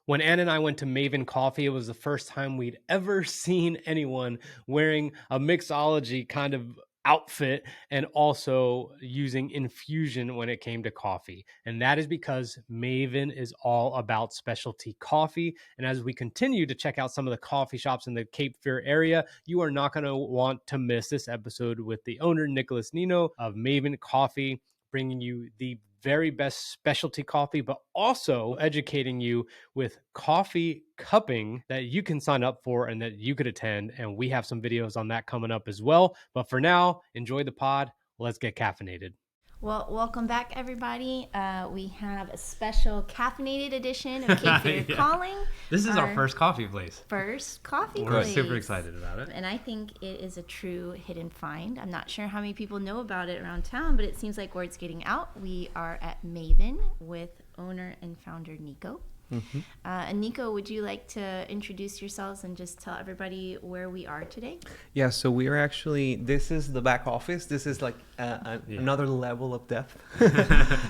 When Ann and I went to Maven Coffee, it was the first time we'd ever seen anyone wearing a mixology kind of outfit and also using infusion when it came to coffee. And that is because Maven is all about specialty coffee. And as we continue to check out some of the coffee shops in the Cape Fear area, you are not going to want to miss this episode with the owner, Nicholas Nino of Maven Coffee, bringing you the very best specialty coffee, but also educating you with coffee cupping that you can sign up for and that you could attend. And we have some videos on that coming up as well. But for now, enjoy the pod. Let's get caffeinated. Well, welcome back, everybody. We have a special caffeinated edition of Cape Fear Calling. This is our first coffee place. First coffee We're place. super excited about it. And I think it is a true hidden find. I'm not sure how many people know about it around town, but it seems like word's getting out. We are at Maven with owner and founder Nico. Mm-hmm. And Nico, would you like to introduce yourselves and just tell everybody where we are today? Yeah, so we are actually, this is the back office. This is like another level of depth.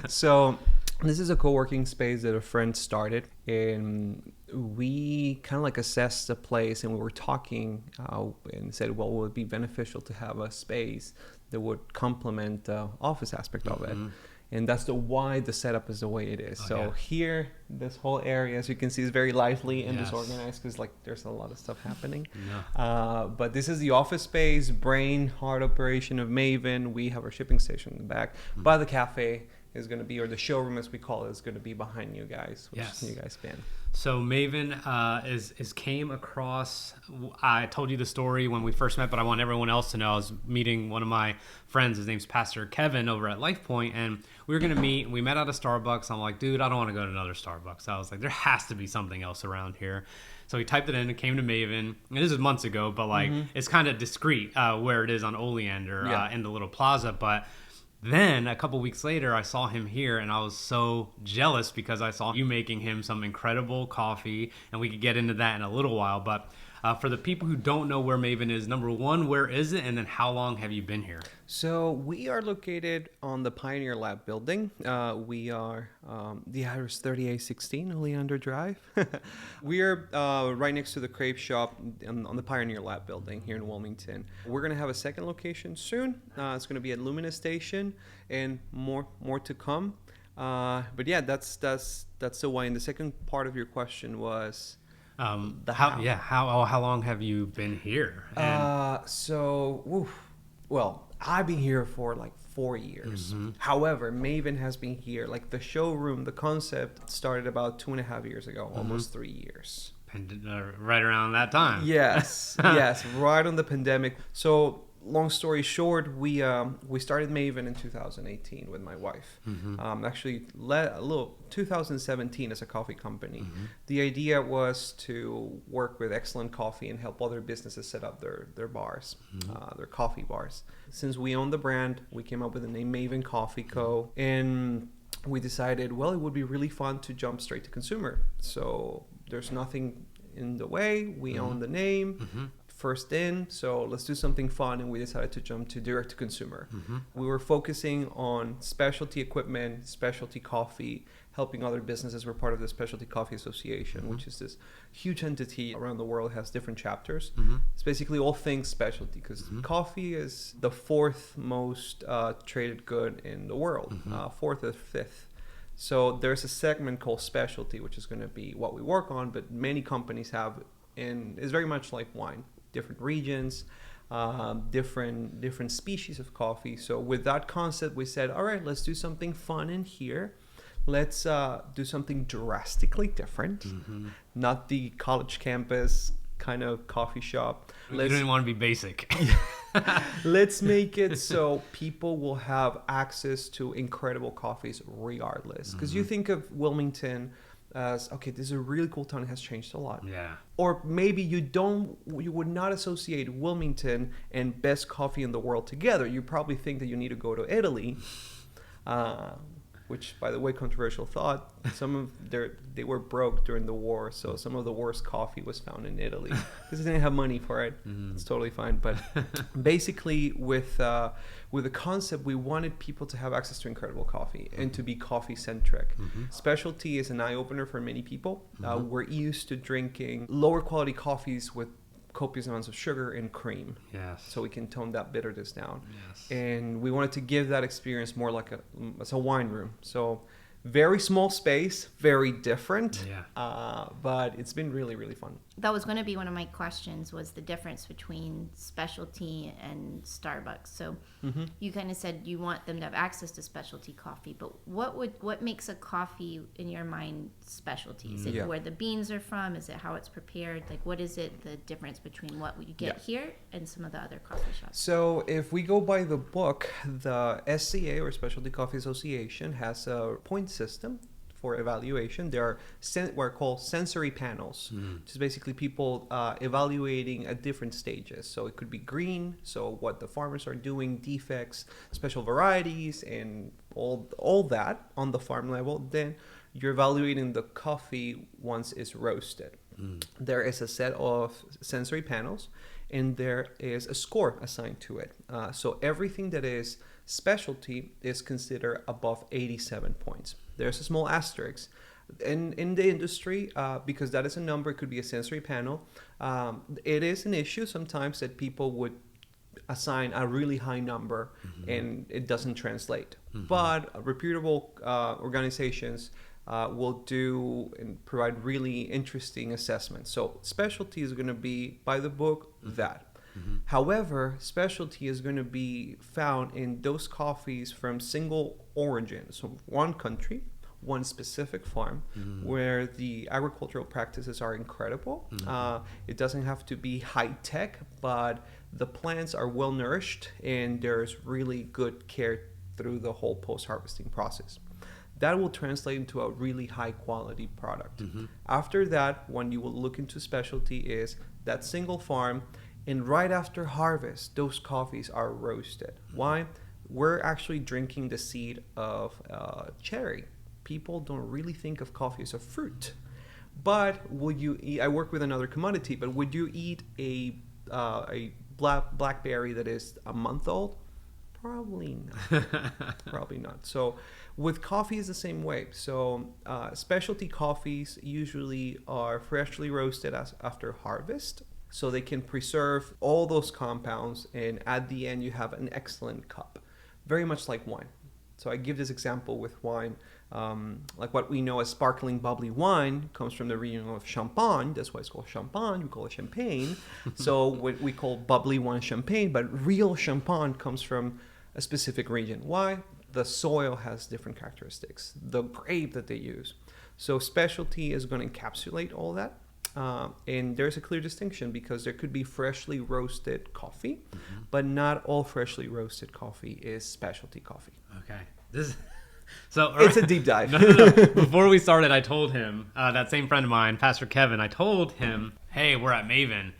So this is a co-working space that a friend started, and we kind of like assessed the place, and we were talking and said, well, would it be beneficial to have a space that would complement the office aspect of it? And that's why the setup is the way it is. Here, this whole area, as you can see, is very lively and disorganized because like there's a lot of stuff happening. But this is the office space, brain, heart operation of Maven. We have our shipping station in the back. By the cafe is going to be, or the showroom as we call it, is going to be behind you guys, which is you guys fan. So Maven is came across. I told you the story when we first met, but I want everyone else to know. I was meeting one of my friends. His name's Pastor Kevin over at Life Point, and we were gonna meet. We met at a Starbucks. I'm like, dude, I don't want to go to another Starbucks. I was like, there has to be something else around here. So he typed it in and came to Maven. And this is months ago, but like it's kind of discreet where it is on Oleander in the little plaza, but. Then a couple weeks later, I saw him here, and I was so jealous because I saw you making him some incredible coffee, and we could get into that in a little while. But for the people who don't know where Maven is, number one, where is it, and then how long have you been here? So we are located on the Pioneer Lab building. We are, the address 3816 Oleander Drive. We are right next to the crepe shop on the Pioneer Lab building here in Wilmington. We're going to have a second location soon. It's going to be at Lumina Station, and more to come. But yeah, that's the why. And the second part of your question was how long have you been here? Well, I've been here for like 4 years. However, Maven has been here, like the showroom, the concept started about 2.5 years ago, almost 3 years. Right around that time. Yes, yes, right on the pandemic. So long story short, we started Maven in 2018 with my wife. Actually, 2017 as a coffee company. The idea was to work with excellent coffee and help other businesses set up their bars, their coffee bars. Since we own the brand, we came up with the name Maven Coffee Co. And we decided, well, it would be really fun to jump straight to consumer. So there's nothing in the way. We own the name. First in, so let's do something fun, and we decided to jump to direct to consumer. We were focusing on specialty equipment, specialty coffee, helping other businesses. We're part of the Specialty Coffee Association, which is this huge entity around the world, has different chapters. It's basically all things specialty, because coffee is the fourth most traded good in the world, fourth or fifth. So there's a segment called specialty, which is going to be what we work on, but many companies have, and it's very much like wine. Different regions, different species of coffee. So with that concept, we said, all right, let's do something fun in here. Let's do something drastically different, not the college campus kind of coffee shop. You didn't want to be basic. Let's make it so people will have access to incredible coffees regardless. Because you think of Wilmington as, okay, this is a really cool town. It has changed a lot. Yeah. Or maybe you would not associate Wilmington and best coffee in the world together. You probably think that you need to go to Italy. which, by the way, controversial thought. They were broke during the war, so some of the worst coffee was found in Italy because they didn't have money for it. It's totally fine. But basically, with the concept, we wanted people to have access to incredible coffee and to be coffee centric. Specialty is an eye opener for many people. We're used to drinking lower quality coffees with copious amounts of sugar and cream. Yes. So we can tone that bitterness down. Yes. And we wanted to give that experience more like as a wine room. So very small space, very different. Yeah. But it's been really, really fun. That was going to be one of my questions, was the difference between specialty and Starbucks. So you kind of said you want them to have access to specialty coffee, but what makes a coffee in your mind specialty? Is it where the beans are from? Is it how it's prepared? Like, what is it, the difference between what you get here and some of the other coffee shops? So if we go by the book, the SCA, or Specialty Coffee Association, has a point system for evaluation. There are what are called sensory panels, which is basically people evaluating at different stages. So it could be green, so what the farmers are doing, defects, special varieties, and all that on the farm level. Then you're evaluating the coffee once it's roasted. There is a set of sensory panels, and there is a score assigned to it. So everything that is specialty is considered above 87 points. There's a small asterisk in the industry because that is a number. It could be a sensory panel. It is an issue sometimes that people would assign a really high number and it doesn't translate. But reputable organizations will do and provide really interesting assessments. So specialty is going to be, by the book, that. However, specialty is going to be found in those coffees from single origin, so one country, one specific farm, where the agricultural practices are incredible. It doesn't have to be high tech, but the plants are well nourished and there's really good care through the whole post-harvesting process. That will translate into a really high quality product. After that, when you will look into specialty, is that single farm. And right after harvest, those coffees are roasted. Why? We're actually drinking the seed of cherry. People don't really think of coffee as a fruit. But would you eat, I work with another commodity, but would you eat a blackberry that is a month old? Probably not. Probably not. So with coffee is the same way. So specialty coffees usually are freshly roasted after harvest, so they can preserve all those compounds, and at the end you have an excellent cup, very much like wine. So I give this example with wine, like what we know as sparkling bubbly wine comes from the region of Champagne. That's why it's called Champagne. We call it champagne. So what we call bubbly wine champagne, but real champagne comes from a specific region. Why? The soil has different characteristics, the grape that they use. So specialty is going to encapsulate all that. And there's a clear distinction because there could be freshly roasted coffee, but not all freshly roasted coffee is specialty coffee. Okay. It's a deep dive. No. Before we started, I told him, that same friend of mine, Pastor Kevin, I told him, hey, we're at Maven.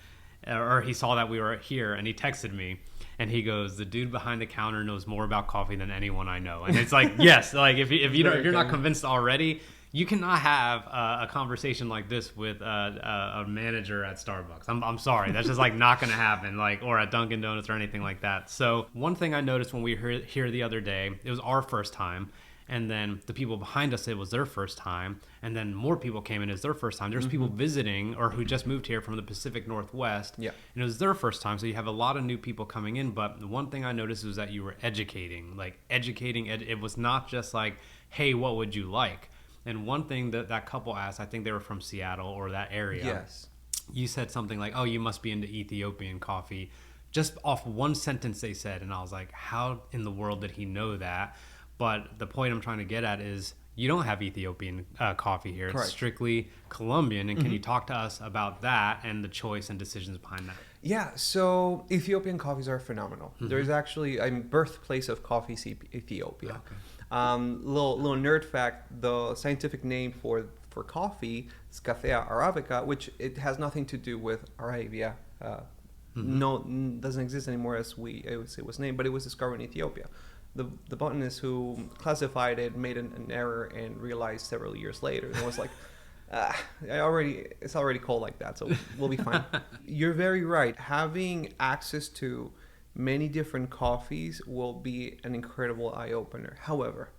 Or he saw that we were here and he texted me. And he goes, the dude behind the counter knows more about coffee than anyone I know. And it's like, yes, like if you're not convinced already, you cannot have a conversation like this with a manager at Starbucks. I'm sorry, that's just like not going to happen, like, or at Dunkin' Donuts or anything like that. So one thing I noticed when we were here the other day, it was our first time, and then the people behind us, it was their first time, and then more people came in, it was their first time. There's people visiting or who just moved here from the Pacific Northwest, and it was their first time. So you have a lot of new people coming in. But the one thing I noticed was that you were educating. It was not just like, hey, what would you like? And one thing that couple asked, I think they were from Seattle or that area. Yes. You said something like, oh, you must be into Ethiopian coffee. Just off one sentence they said. And I was like, how in the world did he know that? But the point I'm trying to get at is you don't have Ethiopian coffee here. Correct. It's strictly Colombian. And can you talk to us about that and the choice and decisions behind that? Yeah, so Ethiopian coffees are phenomenal. There's actually a birthplace of coffee, Ethiopia. Okay. Little nerd fact: the scientific name for coffee is Cafea Arabica, which it has nothing to do with Arabia. No, doesn't exist anymore as it was named, but it was discovered in Ethiopia. the botanist who classified it made an error and realized several years later. And was like, it's already cold like that, so we'll be fine. You're very right. Having access to many different coffees will be an incredible eye-opener. However,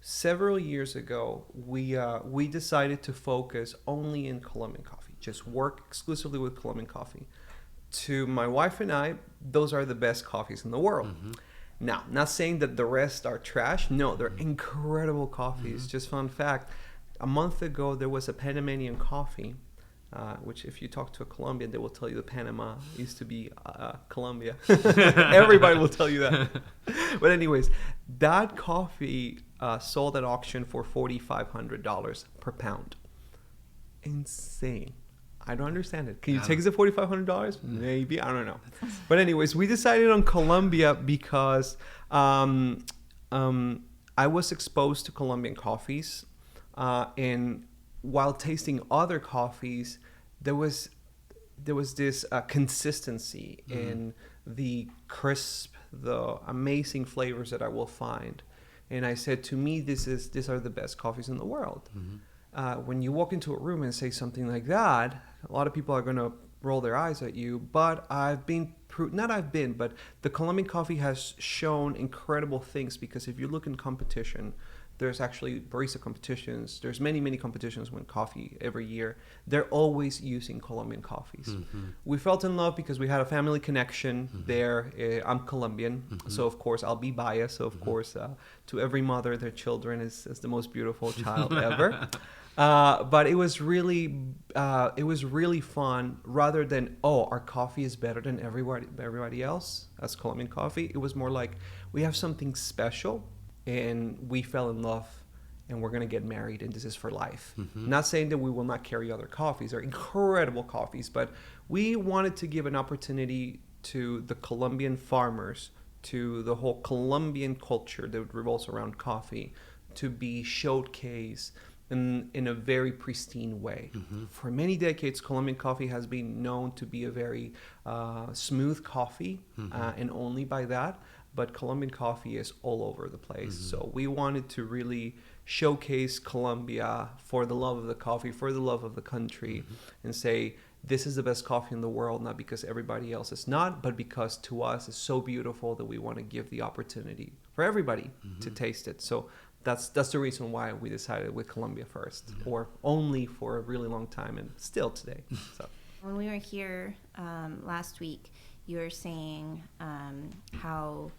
several years ago, we decided to focus only in Colombian coffee, just work exclusively with Colombian coffee. To my wife and I, those are the best coffees in the world. Mm-hmm. Now, not saying that the rest are trash. No, they're incredible coffees. Mm-hmm. Just fun fact, a month ago, there was a Panamanian coffee, which if you talk to a Colombian, they will tell you that Panama used to be Colombia. Everybody will tell you that. But anyways, that coffee sold at auction for $4,500 per pound. Insane. I don't understand it. Can you take the $4,500? Maybe. I don't know. But anyways, we decided on Colombia because I was exposed to Colombian coffees. And while tasting other coffees, there was this consistency in the crisp, the amazing flavors that I will find. And I said, to me, these are the best coffees in the world. Mm-hmm. When you walk into a room and say something like that, a lot of people are going to roll their eyes at you. But but the Colombian coffee has shown incredible things, because if you look in competition, there's actually barista competitions. There's many, many competitions with coffee every year. They're always using Colombian coffees. Mm-hmm. We felt in love because we had a family connection there. I'm Colombian, so of course I'll be biased. So of course, to every mother, their children is the most beautiful child ever. But it was really fun. Rather than, our coffee is better than everybody else as Colombian coffee, it was more like, we have something special. And we fell in love, and we're going to get married, and this is for life. Mm-hmm. Not saying that we will not carry other coffees. They're incredible coffees, but we wanted to give an opportunity to the Colombian farmers, to the whole Colombian culture that revolves around coffee, to be showcased in a very pristine way. Mm-hmm. For many decades, Colombian coffee has been known to be a very smooth coffee, and only by that. But Colombian coffee is all over the place. Mm-hmm. So we wanted to really showcase Colombia for the love of the coffee, for the love of the country, and say, this is the best coffee in the world, not because everybody else is not, but because to us it's so beautiful that we want to give the opportunity for everybody to taste it. So that's the reason why we decided with Colombia first, or only for a really long time, and still today. So when we were here last week, you were saying how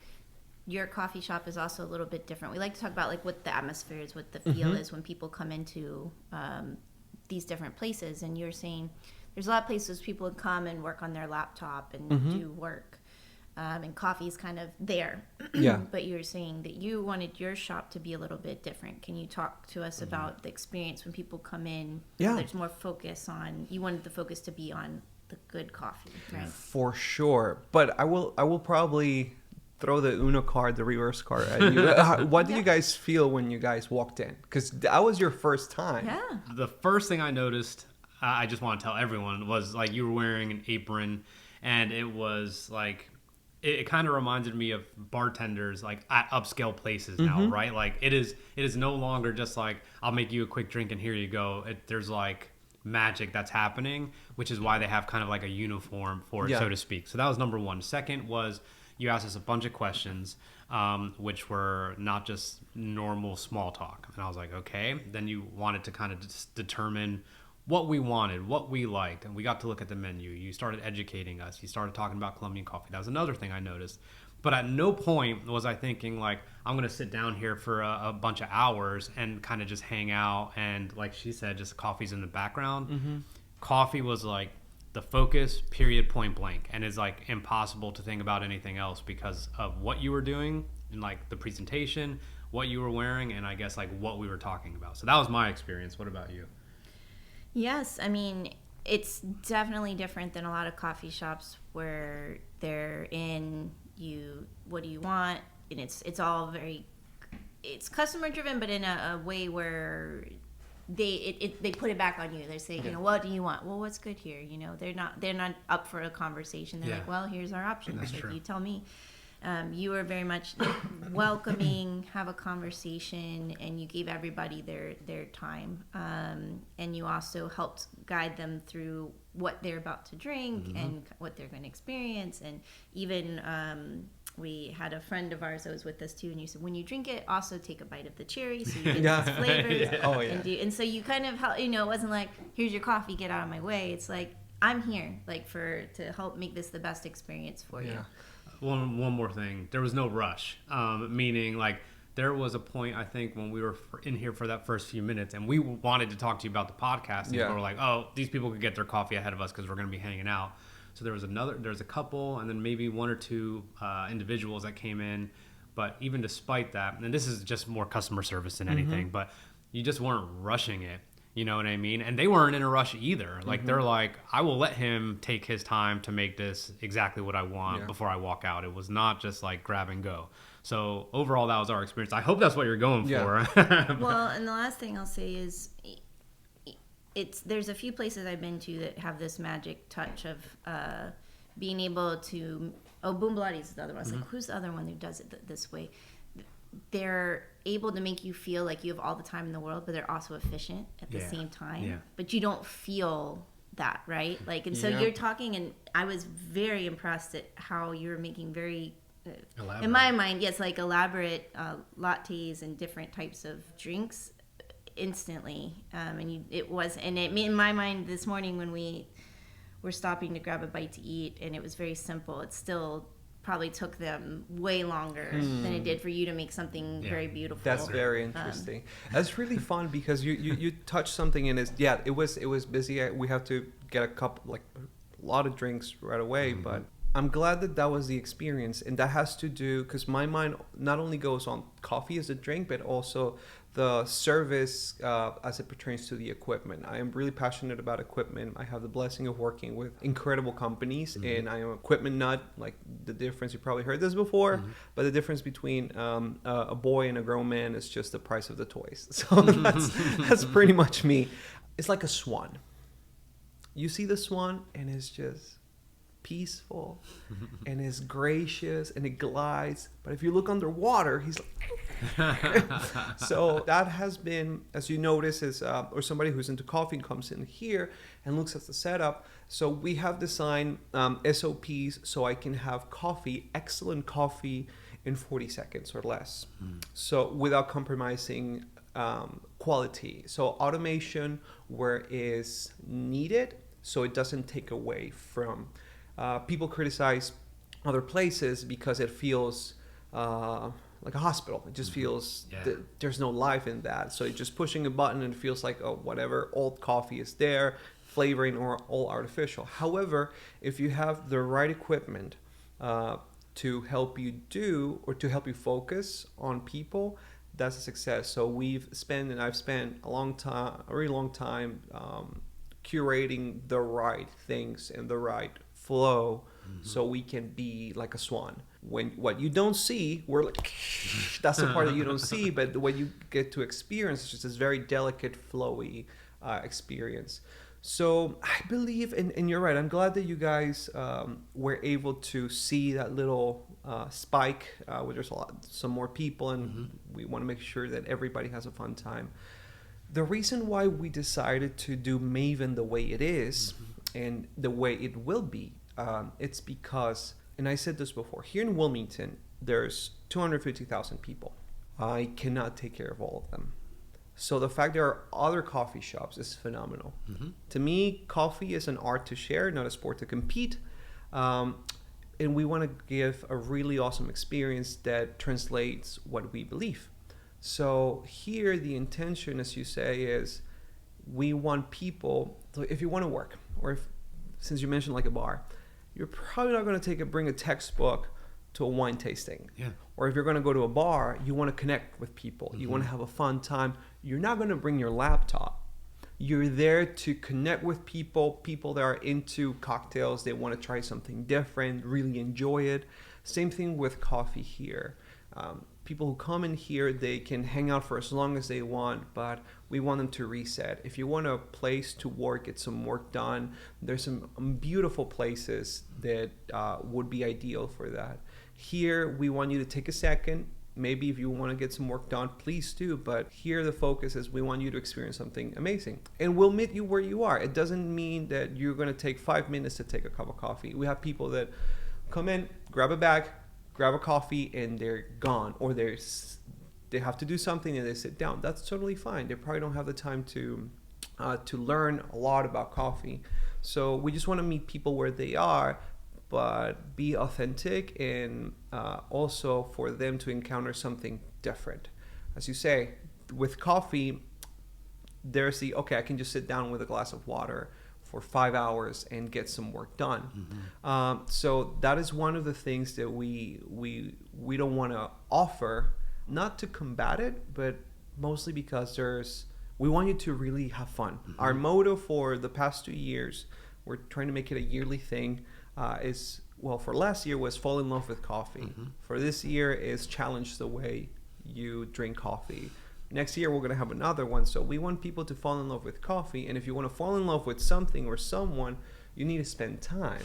your coffee shop is also a little bit different. We like to talk about like what the atmosphere is, what the feel is when people come into these different places. And you're saying there's a lot of places people would come and work on their laptop and do work. And coffee's kind of there. Yeah. But you were saying that you wanted your shop to be a little bit different. Can you talk to us about the experience when people come in? Yeah. There's more focus on, you wanted the focus to be on the good coffee, right? For sure. But I will probably throw the Uno card, the reverse card at you. What do you guys feel when you guys walked in? Because that was your first time. Yeah. The first thing I noticed, I just want to tell everyone, was like you were wearing an apron, and it was like, it kind of reminded me of bartenders like at upscale places now, right? Like it is no longer just like, I'll make you a quick drink and here you go. There's like magic that's happening, which is why they have kind of like a uniform for it, so to speak. So that was number one. Second was, you asked us a bunch of questions, which were not just normal small talk. And I was like, okay. Then you wanted to kind of just determine what we wanted, what we liked. And we got to look at the menu. You started educating us. You started talking about Colombian coffee. That was another thing I noticed. But at no point was I thinking like, I'm going to sit down here for a bunch of hours and kind of just hang out. And like she said, just coffee's in the background. Coffee was like the focus, period, point blank. And it's like impossible to think about anything else because of what you were doing and like the presentation, what you were wearing, and I guess like what we were talking about. So that was my experience. What about you? Yes, I mean, it's definitely different than a lot of coffee shops where they're in what do you want, and it's all very, it's customer driven, but in a way where they put it back on you. They say, what do you want? Well, what's good here? They're not up for a conversation. They're like, well, here's our options. Like, you tell me. You were very much welcoming, have a conversation, and you gave everybody their time. And you also helped guide them through what they're about to drink and what they're going to experience. And even we had a friend of ours that was with us too, and you said, when you drink it, also take a bite of the cherry so you get those flavors. Oh, yeah. And so you kind of help, it wasn't like, here's your coffee, get out of my way. It's like, I'm here to help make this the best experience for you. One more thing. There was no rush, meaning like there was a point, I think, when we were in here for that first few minutes and we wanted to talk to you about the podcast. And people were like, oh, these people could get their coffee ahead of us because we're going to be hanging out. So there's a couple and then maybe one or two individuals that came in. But even despite that, and this is just more customer service than anything, but you just weren't rushing it. You know what I mean? And they weren't in a rush either. Like, they're like, I will let him take his time to make this exactly what I want before I walk out. It was not just like grab and go. So overall, that was our experience. I hope that's what you're going for. Well, and the last thing I'll say is there's a few places I've been to that have this magic touch of being able to, Boom Pilates is the other one. I was like, who's the other one who does it this way? They're able to make you feel like you have all the time in the world, but they're also efficient at the same time. But you don't feel that, right? Like, and so you're talking, and I was very impressed at how you were making very, in my mind, like elaborate lattes and different types of drinks instantly. In my mind this morning when we were stopping to grab a bite to eat, and it was very simple. It still probably took them way longer than it did for you to make something very beautiful. That's very interesting. That's really fun because you touched something in it was busy. We have to get a lot of drinks right away, but I'm glad that was the experience, and that has to do because my mind not only goes on coffee as a drink, but also the service as it pertains to the equipment. I am really passionate about equipment. I have the blessing of working with incredible companies, and I am an equipment nut. Like, the difference, you probably heard this before, but the difference between a boy and a grown man is just the price of the toys. So that's pretty much me. It's like a swan. You see the swan, and it's just peaceful and is gracious and it glides, but if you look underwater, he's like so that has been, as you notice, is or somebody who's into coffee comes in here and looks at the setup. So we have designed SOPs so I can have excellent coffee in 40 seconds or less, so without compromising quality. So automation where is needed, so it doesn't take away from. People criticize other places because it feels like a hospital. It just feels there's no life in that. So you're just pushing a button and it feels like, oh, whatever, old coffee is there, flavoring or all artificial. However, if you have the right equipment to help you do or to help you focus on people, that's a success. So I've spent a very long time curating the right things and the right flow so we can be like a swan. When what you don't see, we're like that's the part that you don't see, but what you get to experience is just this very delicate, flowy experience. So I believe, and you're right, I'm glad that you guys were able to see that little spike where there's some more people, and we want to make sure that everybody has a fun time. The reason why we decided to do Maven the way it is and the way it will be, it's because, and I said this before, here in Wilmington, there's 250,000 people. I cannot take care of all of them. So the fact there are other coffee shops is phenomenal. To me, coffee is an art to share, not a sport to compete. And we want to give a really awesome experience that translates what we believe. So here, the intention, as you say, is we want people, so if you want to work, or since you mentioned like a bar, you're probably not going to bring a textbook to a wine tasting. Or if you're going to go to a bar, you want to connect with people. You want to have a fun time. You're not going to bring your laptop. You're there to connect with people that are into cocktails. They want to try something different, really enjoy it. Same thing with coffee here. People who come in here, they can hang out for as long as they want, but we want them to reset. If you want a place to work, get some work done, there's some beautiful places that would be ideal for that. Here, we want you to take a second. Maybe if you want to get some work done, please do. But here the focus is we want you to experience something amazing. And we'll meet you where you are. It doesn't mean that you're going to take 5 minutes to take a cup of coffee. We have people that come in, grab a bag, grab a coffee, and they're gone. Or they have to do something and they sit down. That's totally fine. They probably don't have the time to learn a lot about coffee. So we just want to meet people where they are, but be authentic, and also for them to encounter something different. As you say, with coffee, there's okay, I can just sit down with a glass of water for 5 hours and get some work done. So that is one of the things that we don't want to offer, not to combat it, but mostly because we want you to really have fun. Our motto for the past 2 years, we're trying to make it a yearly thing, for last year was fall in love with coffee. For this year is challenge the way you drink coffee. Next year we're going to have another one. So we want people to fall in love with coffee. And if you want to fall in love with something or someone, you need to spend time.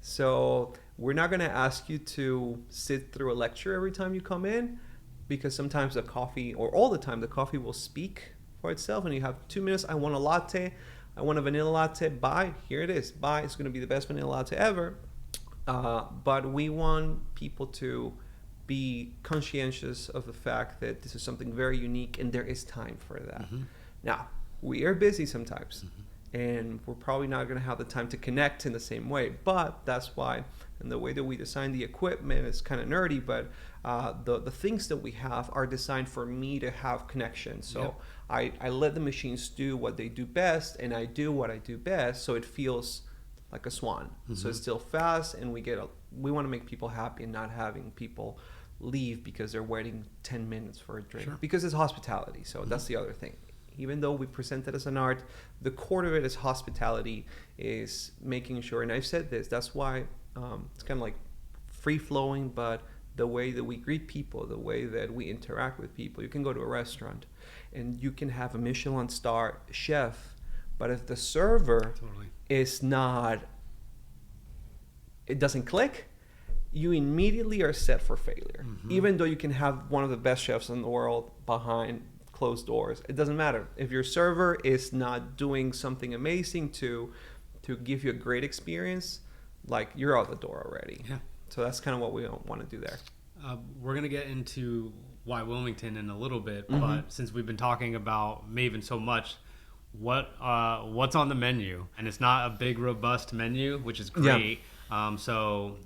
So we're not going to ask you to sit through a lecture every time you come in, because sometimes the coffee, or all the time, the coffee will speak for itself. And you have 2 minutes. I want a latte. I want a vanilla latte. Buy. Here it is. Buy. It's going to be the best vanilla latte ever. But we want people to be conscientious of the fact that this is something very unique and there is time for that. Now, we are busy sometimes, and we're probably not going to have the time to connect in the same way. But that's why, and the way that we design the equipment is kind of nerdy, but the things that we have are designed for me to have connection. So I let the machines do what they do best, and I do what I do best, so it feels like a swan. So it's still fast, and we want to make people happy and not having people leave because they're waiting 10 minutes for a drink. Because it's hospitality. So that's the other thing. Even though we present it as an art, the core of it is hospitality, is making sure, and I've said this, that's why it's kind of like free-flowing, but the way that we greet people, the way that we interact with people. You can go to a restaurant and you can have a Michelin star chef, but if the server is not, it doesn't click, you immediately are set for failure. Even though you can have one of the best chefs in the world behind closed doors, it doesn't matter. If your server is not doing something amazing to give you a great experience, like, you're out the door already. So that's kind of what we want to do there. We're going to get into why Wilmington in a little bit, but since we've been talking about Maven so much, what's on the menu? And it's not a big, robust menu, which is great. So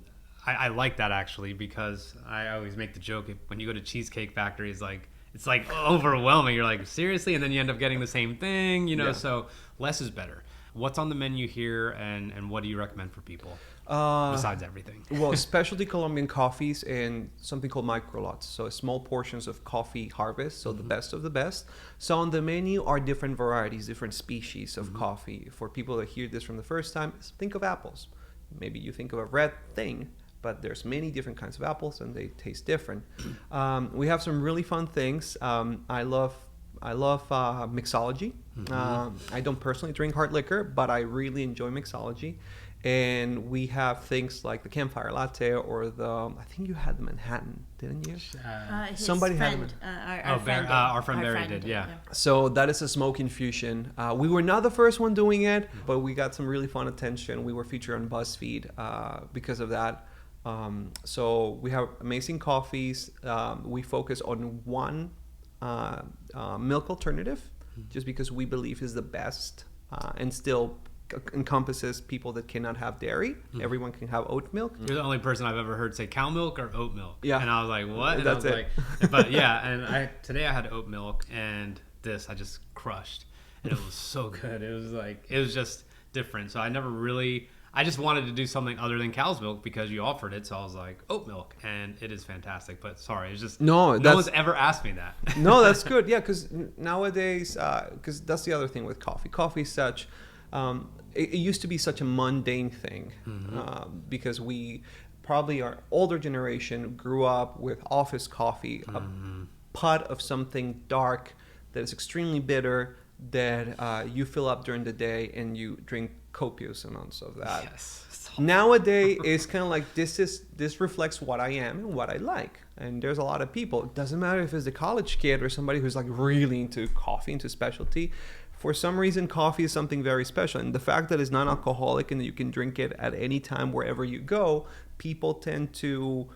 I like that, actually, because I always make the joke, when you go to Cheesecake Factory, it's like overwhelming. You're like, seriously? And then you end up getting the same thing, so less is better. What's on the menu here, and what do you recommend for people besides everything? Well, specialty Colombian coffees and something called micro lots, so small portions of coffee harvest, so the best of the best. So on the menu are different varieties, different species of coffee. For people that hear this from the first time, think of apples. Maybe you think of a red thing, but there's many different kinds of apples and they taste different. We have some really fun things. I love mixology. I don't personally drink hard liquor, but I really enjoy mixology. And we have things like the campfire latte, or I think you had the Manhattan, didn't you? Somebody had our friend Barry did, yeah. So that is a smoke infusion. We were not the first one doing it, but we got some really fun attention. We were featured on BuzzFeed because of that. So we have amazing coffees. We focus on one milk alternative, just because we believe is the best, and still encompasses people that cannot have dairy. Everyone can have oat milk. You're the only person I've ever heard say cow milk or oat milk. Yeah. And I was like, what? And that's I was it. like, but yeah, and today I had oat milk, and this I just crushed. And it was so good. It was just different. So I just wanted to do something other than cow's milk because you offered it. So I was like, oat milk, and it is fantastic. But sorry, it's just no one's ever asked me that. No, that's good. Yeah, because nowadays, because that's the other thing with coffee. Coffee is such, it used to be such a mundane thing, because we probably, our older generation grew up with office coffee, a pot of something dark that is extremely bitter, that you fill up during the day and you drink copious amounts of that. Yes. Nowadays, it's kind of like this reflects what I am and what I like. And there's a lot of people. It doesn't matter if it's the college kid or somebody who's like really into coffee, into specialty. For some reason, coffee is something very special. And the fact that it's non-alcoholic and that you can drink it at any time wherever you go, people tend to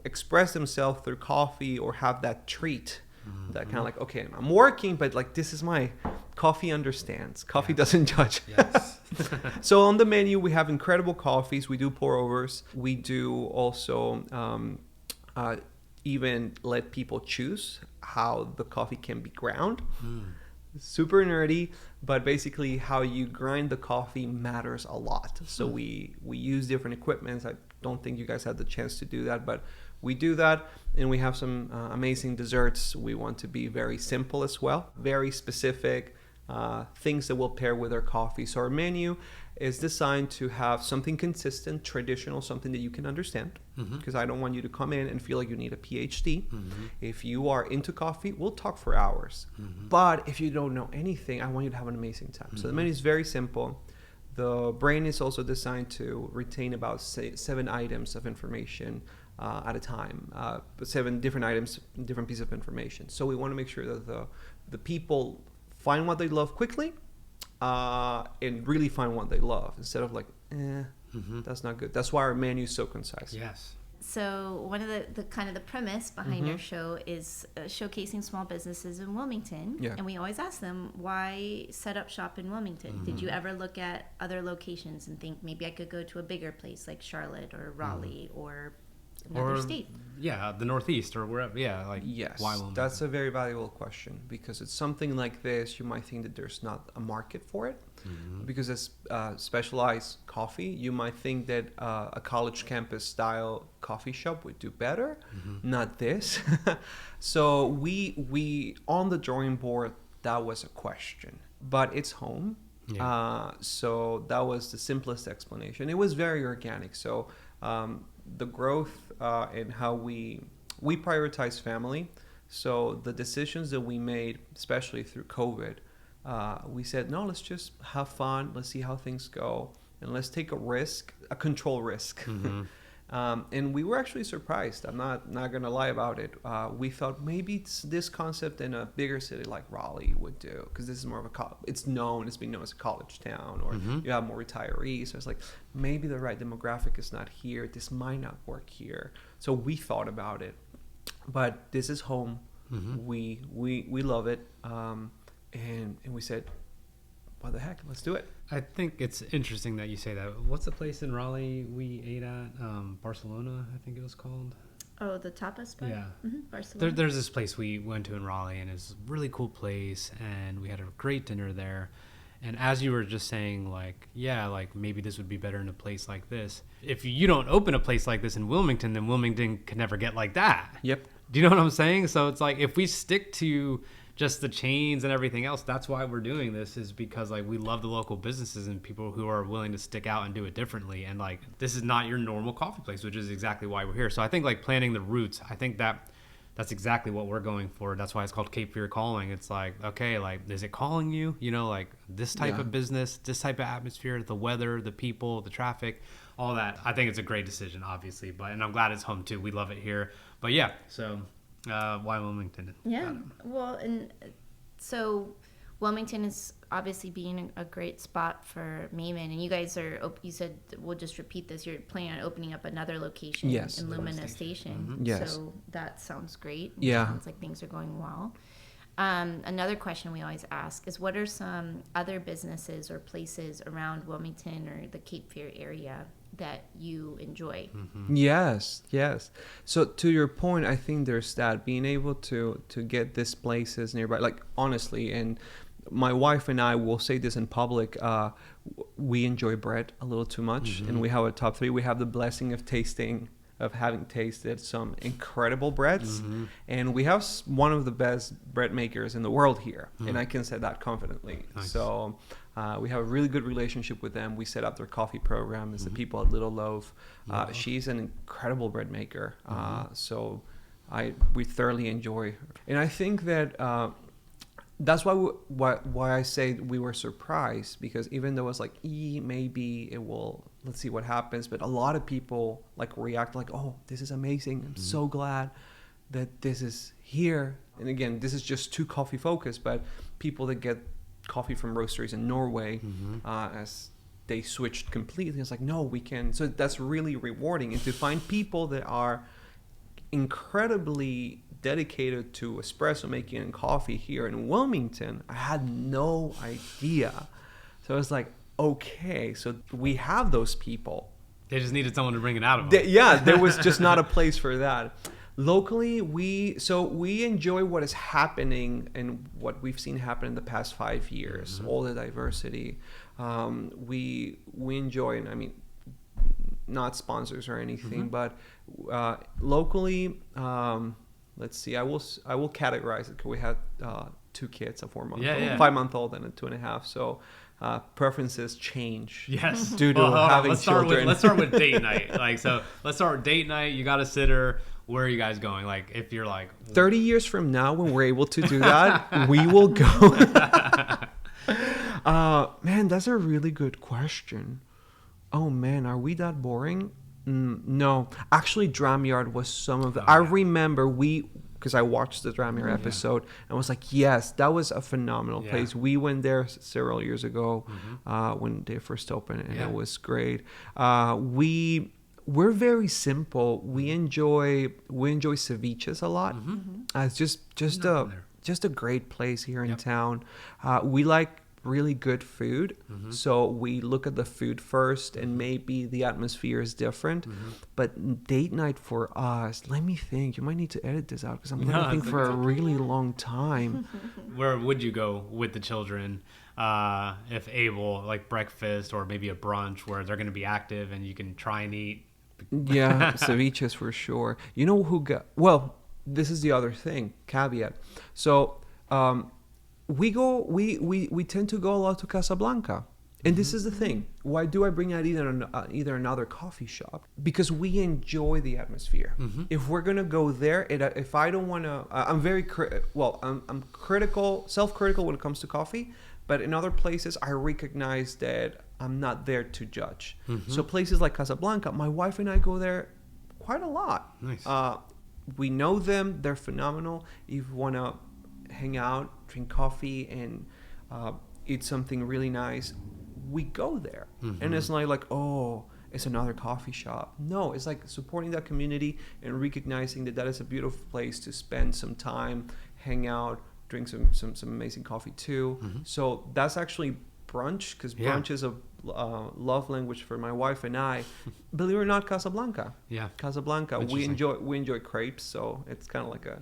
express themselves through coffee or have that treat. That kind of like, okay, I'm working, but like this is my coffee understands. Coffee doesn't judge. Yes. So on the menu, we have incredible coffees. We do pour overs. We do also even let people choose how the coffee can be ground. Super nerdy, but basically how you grind the coffee matters a lot. So we use different equipments. I don't think you guys had the chance to do that, but we do that. And we have some amazing desserts. We want to be very simple as well, very specific things that will pair with our coffee. So our menu is designed to have something consistent, traditional, something that you can understand, because I don't want you to come in and feel like you need a PhD. If you are into coffee, we'll talk for hours. But if you don't know anything, I want you to have an amazing time. So the menu is very simple. The brain is also designed to retain about 7 items of information at a time, 7 different items, different pieces of information. So we want to make sure that the people find what they love quickly and really find what they love instead of like, that's not good. That's why our menu is so concise. Yes. So one of the kind of the premise behind our show is showcasing small businesses in Wilmington. Yeah. And we always ask them, why set up shop in Wilmington? Did you ever look at other locations and think maybe I could go to a bigger place like Charlotte or Raleigh or another state? Yeah, the Northeast or wherever. Yeah, like Yes, why Wilmington? that's a very valuable question, because it's something like this, you might think that there's not a market for it. Because it's specialized coffee, you might think that a college campus style coffee shop would do better. Not this. So we on the drawing board, that was a question, but it's home. So that was the simplest explanation. It was very organic. So the growth and how we prioritize family. So the decisions that we made, especially through COVID, we said, no, let's just have fun. Let's see how things go. And let's take a risk, a control risk. And we were actually surprised. I'm not going to lie about it. We thought maybe this concept in a bigger city like Raleigh would do, because this is more of it's being known as a college town, or you have more retirees. So it's like, maybe the right demographic is not here. This might not work here. So we thought about it. But this is home. We love it. And we said, what the heck, let's do it. I think it's interesting that you say that. What's the place in Raleigh we ate at? Barcelona, I think it was called. Oh, the tapas spot? Yeah. Barcelona. There's this place we went to in Raleigh, and it's a really cool place, and we had a great dinner there. And as you were just saying, like, yeah, like maybe this would be better in a place like this. If you don't open a place like this in Wilmington, then Wilmington can never get like that. Yep. Do you know what I'm saying? So it's like, if we stick to just the chains and everything else, that's why we're doing this, is because like we love the local businesses and people who are willing to stick out and do it differently. And like, this is not your normal coffee place, which is exactly why we're here. So I think like planting the roots, I think that's exactly what we're going for. That's why it's called Cape Fear Calling. It's like, okay, like, is it calling you? You know, like this type of business, this type of atmosphere, the weather, the people, the traffic, all that. I think it's a great decision, obviously, and I'm glad it's home too. We love it here. But yeah, so why Wilmington? Yeah. Well, and so Wilmington is obviously being a great spot for Maven, and you guys you said, we'll just repeat this, you're planning on opening up another location in Lumina Station. Yes. So that sounds great. Yeah. Sounds like things are going well. Another question we always ask is, what are some other businesses or places around Wilmington or the Cape Fear area that you enjoy? Yes. So to your point, I think there's that, being able to get these places nearby. Like, honestly, and my wife and I will say this in public, we enjoy bread a little too much, and we have a top 3. We have the blessing of having tasted some incredible breads, and we have one of the best bread makers in the world here, and I can say that confidently. Nice. So we have a really good relationship with them. We set up their coffee program. It's the people at Little Loaf. She's an incredible bread maker, so we thoroughly enjoy her. And I think that that's why I say we were surprised, because even though it's like, maybe it will, let's see what happens, but a lot of people like react like, oh, this is amazing. I'm so glad that this is here. And again, this is just too coffee focused, but people that get coffee from roasteries in Norway, as they switched completely, it's like, no, we can. So that's really rewarding. And to find people that are incredibly dedicated to espresso making and coffee here in Wilmington, I had no idea. So I was like, okay, so we have those people. They just needed someone to bring it out of them. There was just not a place for that. Locally, we enjoy what is happening and what we've seen happen in the past 5 years. All the diversity, we enjoy, and I mean, not sponsors or anything, but locally, let's see. I will categorize it because we had 2 kids, a 4-month-old, 5-month-old, and a 2.5. So preferences change. Yes, due to having children. Let's start with date night. Let's start with date night. You got a sitter. Where are you guys going? Like, if you're like 30 years from now, when we're able to do that, we will go. Man, that's a really good question. Oh man, are we that boring? No, actually, Dram Yard was some of the. I remember because I watched the Dram Yard episode and was like, yes, that was a phenomenal place. We went there several years ago when they first opened, and it was great. We're very simple. We enjoy ceviches a lot. It's just a great place here in town. We like really good food, so we look at the food first, and maybe the atmosphere is different. But date night for us, let me think. You might need to edit this out because I'm going to think for a really long time. Where would you go with the children, if able, like breakfast or maybe a brunch where they're going to be active and you can try and eat? Yeah, ceviches for sure. You know who got... Well, this is the other thing, caveat. So we tend to go a lot to Casablanca. And this is the thing. Why do I bring out either another coffee shop? Because we enjoy the atmosphere. If we're going to go there, if I don't want to... I'm very... I'm critical, self-critical when it comes to coffee. But in other places, I recognize that I'm not there to judge. So places like Casablanca, my wife and I go there quite a lot. Nice. We know them. They're phenomenal. If you want to hang out, drink coffee, and eat something really nice, we go there. And it's not like, oh, it's another coffee shop. No, it's like supporting that community and recognizing that is a beautiful place to spend some time, hang out, drink some amazing coffee too. So that's actually brunch, because brunch is a love language for my wife and I. Believe it or not, Casablanca. Yeah, Casablanca. We enjoy crepes, so it's kind of like a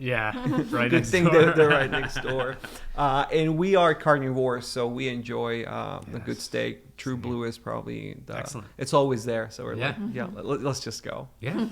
right good thing that they're right next door. And we are carnivores, so we enjoy a good steak. True Blue is probably excellent. It's always there, so we're like, let's just go. Yeah.